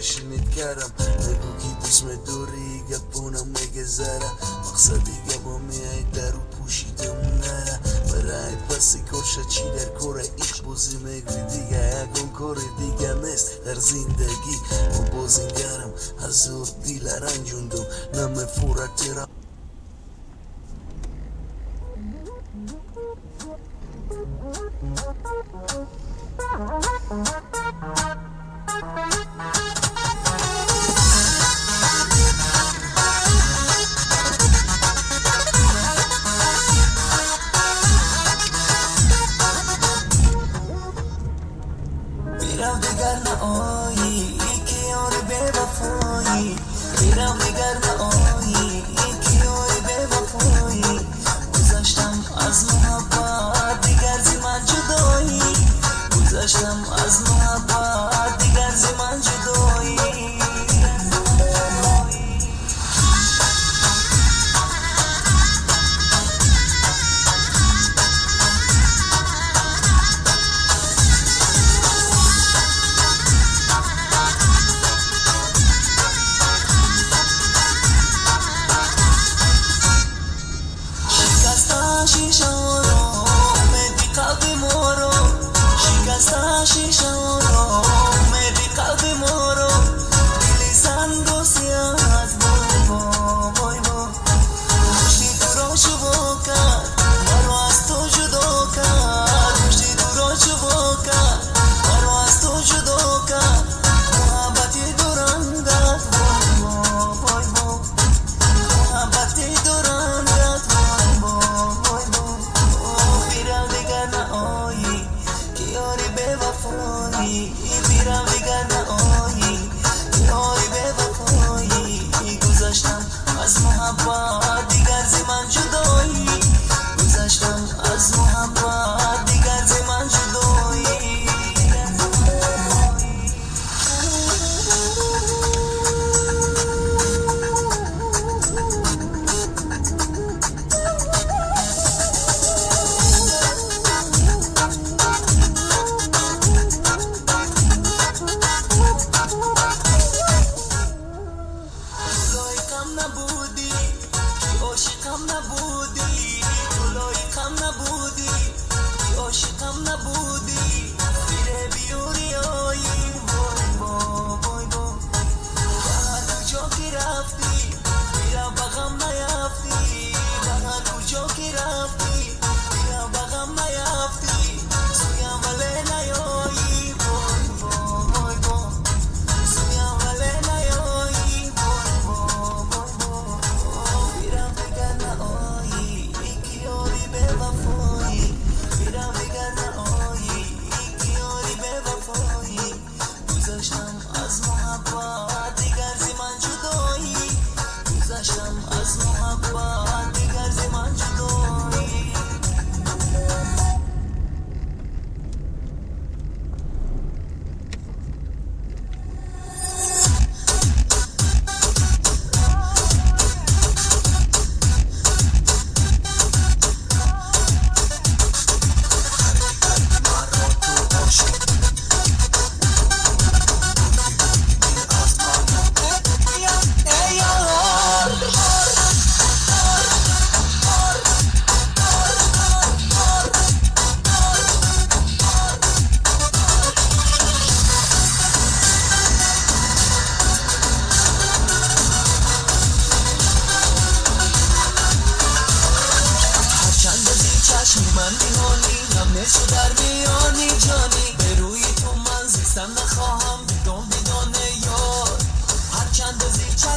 شنید کردم نگو کی دوست دوری گپونم میگذره مقصدی گبا میای درو پوشیدمون نره برای پسی کرشه چی در کره ایش بوزی میگوی دیگه یکون کره دیگه نیست در زندگی و بازینگرم هزار دیل رنجوندم نمه فورتی را میرم دیگر نه آیی که یار بے وفایی میرم دیگر نه آیی که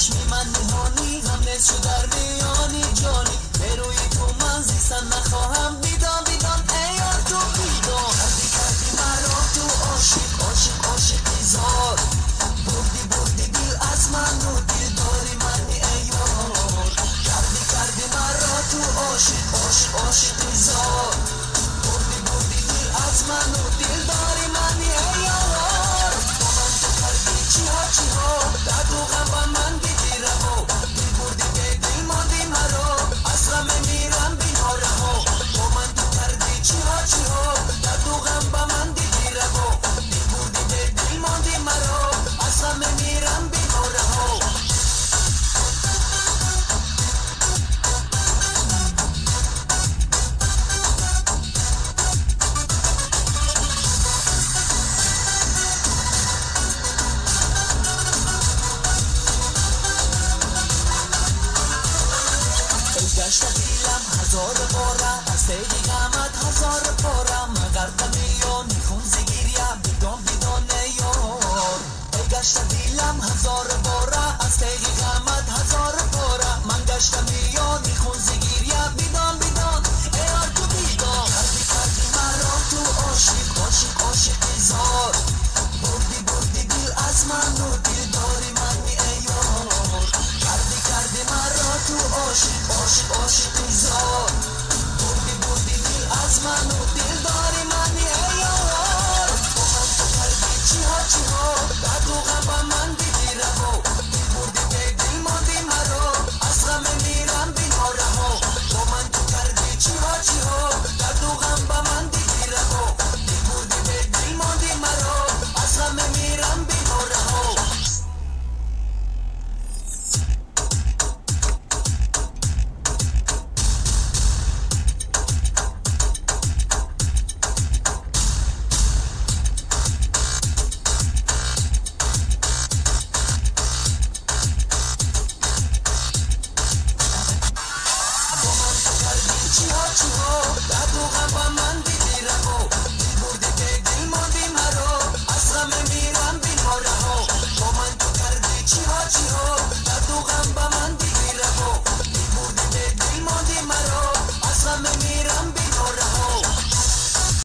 چشمی من نهانی هم نزشو در میانی جانی بروی تو من زیستن نخواهم بیدان بیدان ایار تو بیدان کردی مرا تو عاشقی زار بردی دل از من و دل داری منی ایار کردی مرا تو عاشقی زار بردی دل از من و دل داری منی ایار با من تو کردی چی ها در تو غم با من دیدی رها دل بردی به دل ماندی مرا از غم میرم بینا رها با من تو کردی چی ها در تو غم با من دیدی رها دل بردی به دل ماندی مرا از غم میرم بینا رها گشت دیلم هزار باره از تیغی غمت هزار باره مگر دمیانی خون زگیریم بیدان یار گشت دیلم هزار باره از تیغی غمت هزار باره من گشت میانی خون زگیریم بیدان ایار تو بیدان کردی مرا تو عاشقی زار بردی دل از من و دل داری منی ایار کردی مرا تو عاشقی زار بردی دل از من و دل داری منی ایار با من تو کردی چی ها در تو غم با من دیدی رها دل بردی به دل ماندی مرا از غم میرم بینا رها با من تو کردی چی ها در تو غم با من دیدی رها دل بردی به دل ماندی مرا از غم میرم بینا رها چی ها